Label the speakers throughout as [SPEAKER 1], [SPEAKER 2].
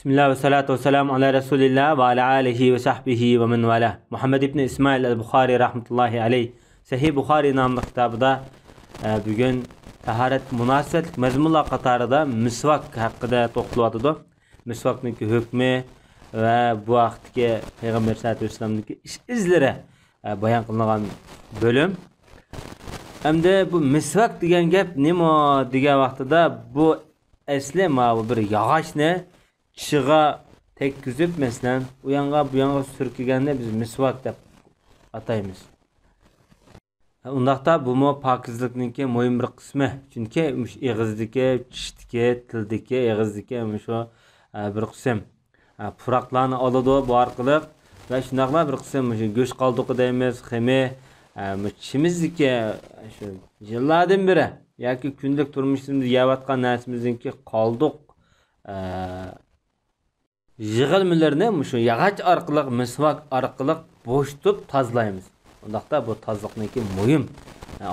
[SPEAKER 1] Bismillah ve salatu ve selamu ala Resulillah ve ala alihi ve sahbihi ve men vala. Muhammed ibn İsmail el-Bukhari rahmetullahi aleyh Sahih Bukhari namlı kitabıda bugün taharet münasebetlik mezmunlar qatarida misvak haqida to'xtaladi. Misvakning hukmi ve bu vaqtdagi Peygamber sallallohu alayhi vasallamning ish izlari bayon qilingan bölüm. Hamda bu misvak degan gap nima degan vaqtida bu asli ma bir yog'ochni tishiga tekkizib, masalan, u yoqqa bu yoqqa surkiganda biz misvak deb ataymiz. Undaqda bu mu pokizlikningki muhim bir qismi. Chunki og'izdagi, tishdagi, tildagi, og'izdagi shu bir qism. Puroqlarni oladi bu orqali va shunaqla bir qism shu go'sht qoldiqi deymiz, ximi, tishimizdagi shu yillardan beri yoki kunlik turmushimizda yeyotgan narsamizningki qoldiq yig'ilmalarni shu yog'och orqali, misvak orqali bo'shatib tozalaymiz. Undaqda bu tozaliqningki muhim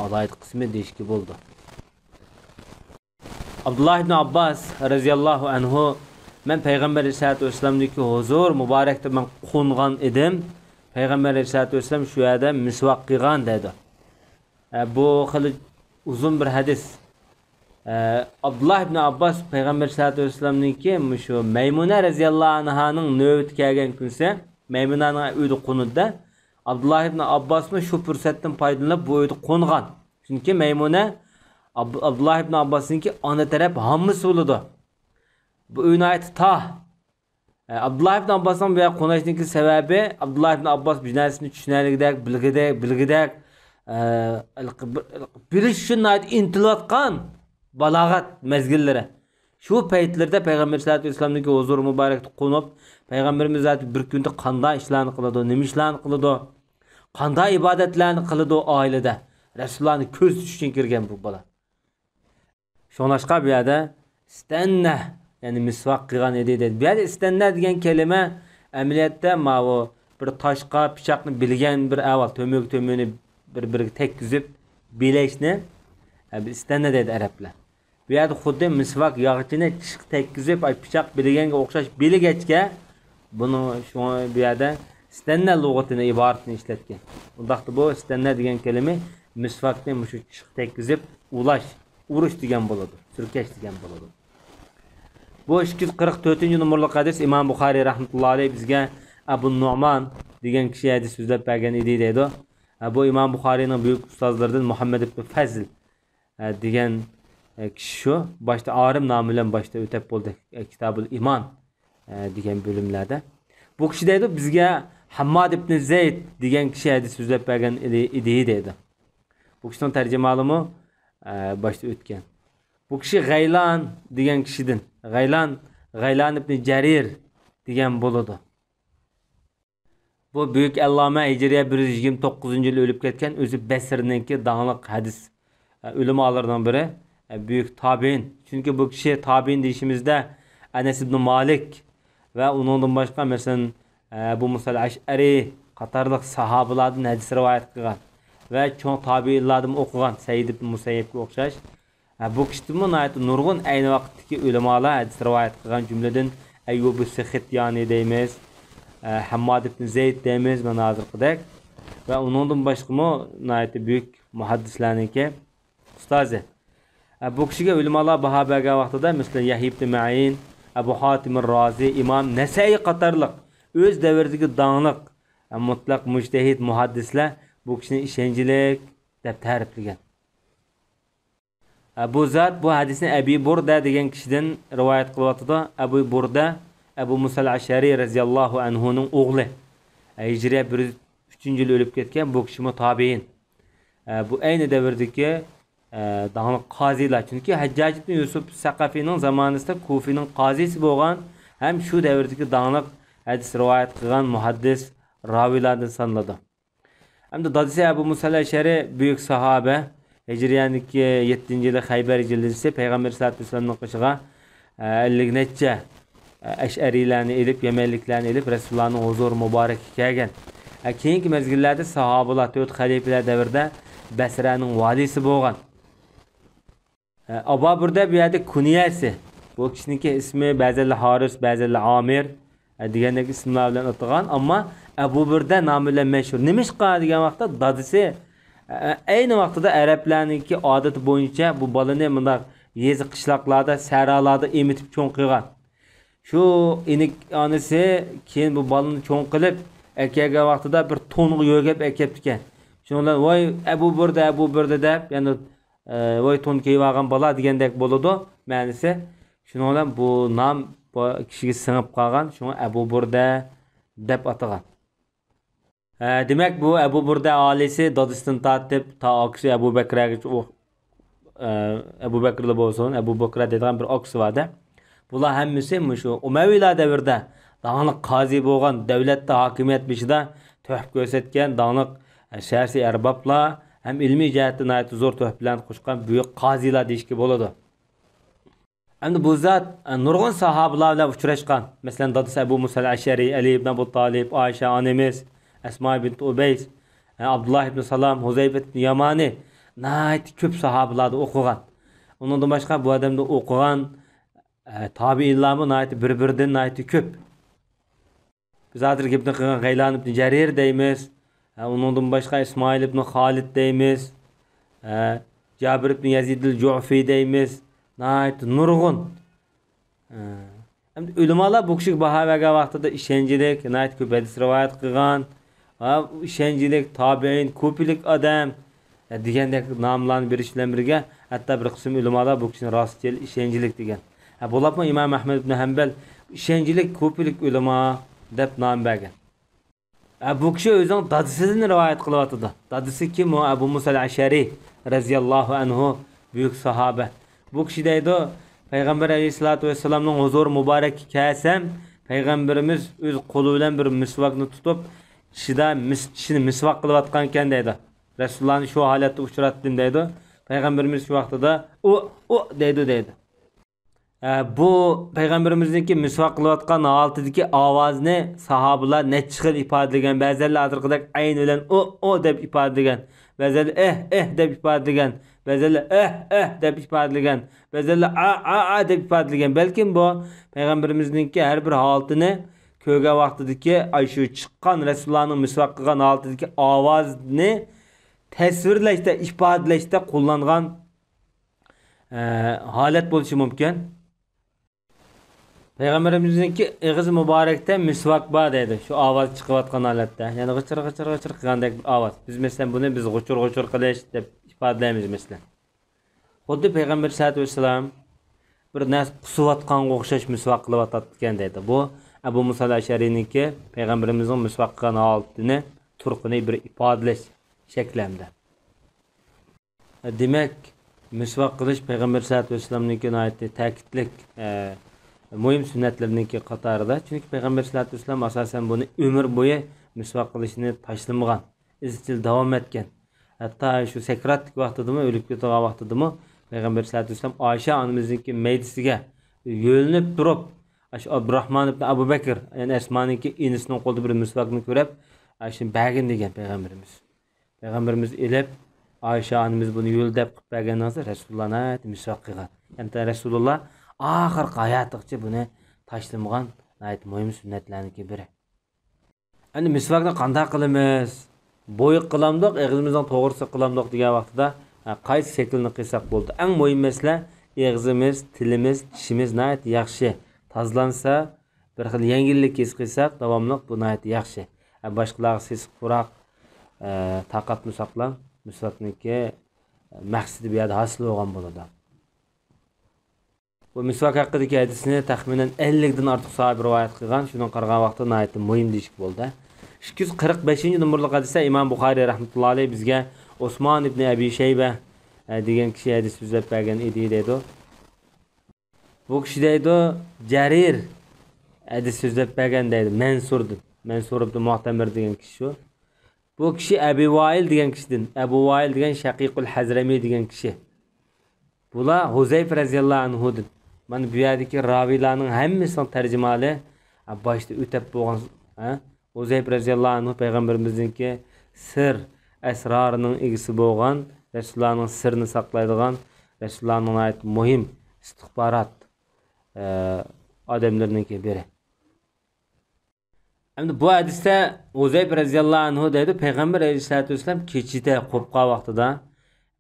[SPEAKER 1] alohida qismi deyishki bo'ldi. Abdullah ibn Abbas radhiyallohu anhu men Peygamber sallallohu alayhi vasallamningki huzur muborakda men qo'ngan edim. Peygamber sallallohu alayhi vasallam shu yerda misvak qilgan dedi. Bu xili uzun bir hadis. Abdullah ibn Abbas Peygamber sallallohu alayhi vasallamningki shu Maymuna radhiyallohu anhaning navbati kelgan kunsa, Maymunaning uyida qo'nida Abdullah ibn Abbas shu fursatdan foydalanib bu uyda qo'ngan. Chunki Maymuna Abdullah ibn Abbasningki ona taraf hammasi bo'ladi. Bu uyni aytdi ta. Abdullah ibn Abbasning bu yoqqa qo'nishning sababi Abdullah ibn Abbas bu narsani tushunarligidek, bilgidek bilish uchun intilayotgan balog'at mezgillari. Shu paytlarda Peygamber sallallohu alayhi vasallamning huzur muborakda qo'nib, Peygamberimiz bir kunda qanday ishlarni qiladi, nima ishlarni qiladi, qanday ibodatlarni qiladi oilada. Rasulullohning ko'z tushidan kirgan bu bola. Shonashqa bu yerda istanna, ya'ni misvak qilgan edi dedi. Bu yerda istanna degan kelima amaliyotda ma'vo bir toshqa, pichoqni bilgan bir avval to'mini bir-biriga tekkizib bilashni istanna dedi arablar. Bu yerda xuddi misvak yog'ochini tishga tekkizib, pichoq bilganga o'xshash bilgachga buni shu bu yerda istanna lug'atini iboratini ishlatgan. Undaqda bu istanna degan kelima misvakni shu tishga tekkizib urish degan bo'ladi, surkash degan bo'ladi. Bu 244-numurli hadis Imom Buxoriy rahmatullohi alayhi bizga Abu Nu'man degan kishi hadis so'zlab bergan edi deydi. Bu Imom Buxoriyning buyuk ustozlaridan Muhammad ibn Fazl degan kishi shu boshda Arim nomi bilan boshda o'tab bo'ldi Kitabul Iman degan bo'limlarda. Bu kishi deydi bizga Hammad ibn Zayd degan kishi hadis so'zlab bergan edi deydi. Bu kishining tarjimalimi boshda o'tgan. Bu kishi G'aylan degan kishidan. G'aylan ibn Jarir degan bo'ladi. Bu büyük allama Hicriye 129-yil o'lib ketgan o'zi Basrningki dağınıq hadis ulamolardan biri, büyük tabiin. Çünkü bu kishi tabiin deyishimizda Anas ibn Malik ve onundan başqa mesela Abu Musa al-Ash'ari qatorliq sahobalardan hadis rivoyat qilgan ve cho'ng tabiinlardan o'qigan Said ibn Musayyibga o'xshash. Bu kishining aytib nurg'un ayni vaqtdagi ulamolar hadis rivoyat qilgan jumladan Ayyub as-Saxityani deymiz, Hammad ibn Zayd deymiz ve nazirqidek ve onundan başqamı nayeti büyük muhaddislarniki ustozi. Bu kishiga ulamolar baho bergan vaqtida mesela Yahya ibn Ma'in, Abu Hatim ar-Razi, Imam Nasai qatorliq o'z davridagi danglik mutlaq mujtahid muhaddislar bu kishini ishonchlik deb ta'riflagan. Bu zot bu hadisni Abi Burda degan kishidan rivoyat qilyapti. Abu Burda Abu Musa al-Ash'ari radhiyallohu anhuning o'g'li. Hijriya 103-yil o'lib ketgan bu kishi tabiin. Bu ayni davrdagi dağınıq qozilar. Chunki Hajjaj ibn Yusuf Saqafiyning zamonasida Kufining qozisi bo'lgan, ham shu davrdagi dağınıq hadis rivoyat qilgan muhaddis ravilardan sanaladi. Hamda dadisi Abu Musa al-Ash'ari buyuk sahoba. Hijriyaniki 7-yili Xaybar jildisi Peygamber sallallohu alayhi vasallamning qishiga 50 necha Ash'arilarni elib, Yamanliklarni elib Rasulullohning huzur muborak kelgan. Keyingi mezgillarda sahobalar, 4 xalifalar davrida Basraning valisi bo'lgan. Abu Burda bu yerda kunyasi Bu kishiniki ismi ba'zilar Haris, ba'zilar Amir degandek ismlar bilan atalgan, ammo Abu Burda nomi bilan mashhur. Nima ish qiladi degan vaqtda dadisi ayni vaqtida arablarningki odati bo'yicha bu bolani bunday yezi qishloqlarda, sahrolarda emitib cho'ng qilgan. Shu inik onasi keyin bu bolani cho'ng qilib, akaga vaqtida bir to'nga yo'gab akapti ekan. Shundan voy Abu Burda deb, ya'ni voy to'n kiyib olgan bola degandek bo'ladi. Ma'nisi shuning bilan bu nom bu kishiga singib qolgan, shunga Abu Burda deb atagan. Demak bu Abu Burda oilasi dadisidan tortib ta oksi Abu Bakragacha Abu Bakrlar bo'lsin, Abu Bakr degan bir oksi vardı. Bular hammasi shu Umaviylar davrida dağınıq qozi bo'lgan, davlatda hokimiyat beshida tuhf ko'rsatgan dağınıq siyosiy arboblar ham ilmiy jihatdan zo'r tuhf bilan qo'shgan buyuk qozilar deyishga bo'ladi. Endi bu zot nurg'un sahobalar bilan uchrashgan. Masalan, dadasi Abu Musa al-Ashari, Ali ibn Abu Talib, Aisha onamiz, Asma bint Ubays, Abdullah ibn Salam, Huzayfa ibn Yamani nayt ko'p sahobalarni o'qigan. Undan boshqa bu odamda o'qigan tabiinlarmi nayt bir-biridan nayt ko'p. Biz hozir gapni qilgan G'aylan ibn Jarir deymiz. Undan boshqa Ismoil ibn Xolid deymiz. Jabir ibn Yazid al-Ju'fi deymiz. Nayt nurg'un. Endi ulamolar bu kishiga baho bergan vaqtida ishonchilik, nayt ko'p hadis rivoyat qilgan. Ishonchilik, tabiin, ko'plik odam degandek nomlarni berish bilan birga, hatto bir qism ulamolar bu kishini rostchil, ishonchilik degan. Bo'lapmi Imom Ahmad ibn Hanbal ishonchilik, ko'plik ulamo deb nom bergan. Bu kishi o'zining dadisidan rivoyat qilyapti. Dadisi kim? O Abu Musa al-Ashari radhiyallohu anhu, buyuk sahoba. Bu kishi deydi, Payg'ambar alayhisolatu vasallamning huzuri muborak kelsam, payg'ambarimiz o'z qo'li bilan bir misvakni tutib, tishini misvak qilayotgan ekan deydi. Rasulullohni shu holatda uchratdim deydi. Payg'ambarimiz shu vaqtida o deydi. Bu payg'ambarimizniki misvak qilayotgan holatdagi ovozni sahobalar necha xil ifodalagan. Ba'zilar hozirgidek ayn bilan o deb ifodalagan, ba'zilar deb ifodalagan, ba'zilar deb ifodalagan, ba'zilar a deb ifodalagan. Balkim bu payg'ambarimizniki har bir holatini ko'rgan vaqtidagi shu chiqqan Rasulullohning misvak qilgan holatdagi ovozni tasvirlashda, ifodalashda qo'llangan holat bo'lishi mumkin. Payg'ambarimizniki ig'iz muborakda misvak bor deydi. Shu ovoz chiqayotgan holatda, ya'ni g'achir qilgandek ovoz. Biz masalan buni g'uchur qilish deb ifodalaymiz masalan. Xuddi Payg'ambar sollallohu alayhi vasallam bir narsa qusayotganga o'xshash misvak qilayotgan deydi. Bu Abu Musa al-Ashari'niki payg'ambarimizning misvak qilgan holatini turqini bir ifodalash shaklamda. Demak, misvak qilish payg'ambar sollallohu alayhi vasallamniki ta'kidlik muhim sunnatlarningki qatorida. Chunki payg'ambar sollallohu alayhi vasallam asosan buni umr bo'yi misvak qilishni tashlamagan, izchil davom etgan. Hatto shu sakratlik vaqtidami, o'lib ketgan vaqtidami payg'ambar sollallohu alayhi vasallam Oysha onamizniki maydisiga yo'linib turib, Abdurrahman ibn Abu Bakr, ya'ni Asmaniki inisining qo'lida bir misvakni ko'rib, shuni bagin degan payg'ambarimiz. Payg'ambarimiz elib Oysha onamiz buni yo'ldab qilib bergandan so'ng Rasulullohni misvak qilgan. Ya'ni Rasululloh oxirgi hayotigacha buni tashlamagan muhim sunnatlarning biri. Endi misvakni qanday qilamiz? Bo'yiq qilamdiq, og'zimizdan to'g'risi qilamdiq degan vaqtida qaysi shaklni qilsak bo'ldi. Eng muhim masala og'zimiz, tilimiz, tishimiz yaxshi tozlansa, bir xil yengillik his qilsak, davomli bu yaxshi. Boshqalarga sesiq quroq taqatni saqlam, misvakniki maqsadi bu yerda hosil bo'lgan bo'ladi. Bu misvak haqidagi hadisni taxminan 50 dan ortiq sahoba rivoyat qilgan. Shundan qaragan vaqtda nayt muhim deyishki bo'ldi. 245-numurli hadisda Imom Buxoriy rahmatullohi alayhi bizga Osmon ibn Abi Shayba degan kishi hadis so'zlab bergan edi deydi. Bu kishi deydi, Jarir hadis so'zlab bergan deydi. Mansur ibn Mu'tamir degan kishi shu. Bu kishi Abi Vail degan kishidan, Abu Vail degan Shaqiqul Hazrami degan kishi. Bular Huzayfa radhiyallohu anhudan. Mana bu yerdagi raviylarning hammasining tarjimali boshda o'tab bo'lgan, Huzayfa radhiyallohu anhu payg'ambarimizningki sir asrorining egisi bo'lgan, Rasulullohning sirni saqlaydigan, Rasulullohning muhim istixborot adamlarınki biri. Endi bu hadiste Uzayb radhiyallahu anhu dedi Peygamber aleyhissalatu vesselam keçide qopqa vaqtida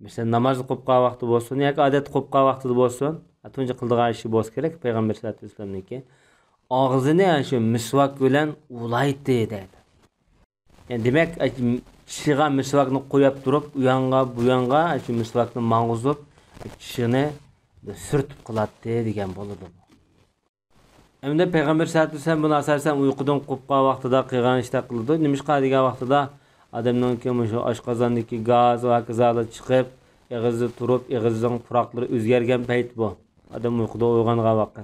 [SPEAKER 1] mesela namoz qopqa vaqti bo'lsin yoki odat qopqa vaqtida bo'lsin tunji qildigan ishi bo'lsa kerak Peygamber sallallohu alayhi vasallamniki og'zini shu misvak bilan ulaydi dedi. Yani demek tishiga misvakni qo'yib turib u yoqqa bu yoqqa shu misvakni mang'izib tishini sürtüp qiladi degan bo'ladi. Endi Peygamber sallallohu alayhi vasallam buni asosan uyqudan qo'pqa vaqtida qilgan ishda qildi. Nimishqa degan vaqtida odamning shu oshqozondagi gaz va kazalar chiqib, og'izda turib, og'izning puroqlari o'zgargan payt bu. Odam uyquda uyg'ongan vaqt.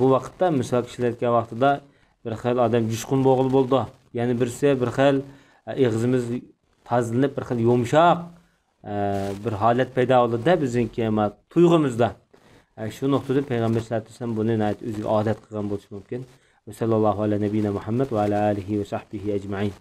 [SPEAKER 1] Bu vaqtda misvak ishlatgan vaqtida bir xil odam jushqun bo'g'il bo'ldi. Ya'ni birsi bir xil og'zimiz tozlanib, bir xil yumshoq bir holat paydo bo'ldi-da bizningki tuyg'umizda. Şu noktada Peygamber sallallahu aleyhi ve sellem bunu o'ziga odat qilgan bo'lishi mumkin. Sallallahu ala nabiyina Muhammad va ala alihi va sahbihi ecmaîn.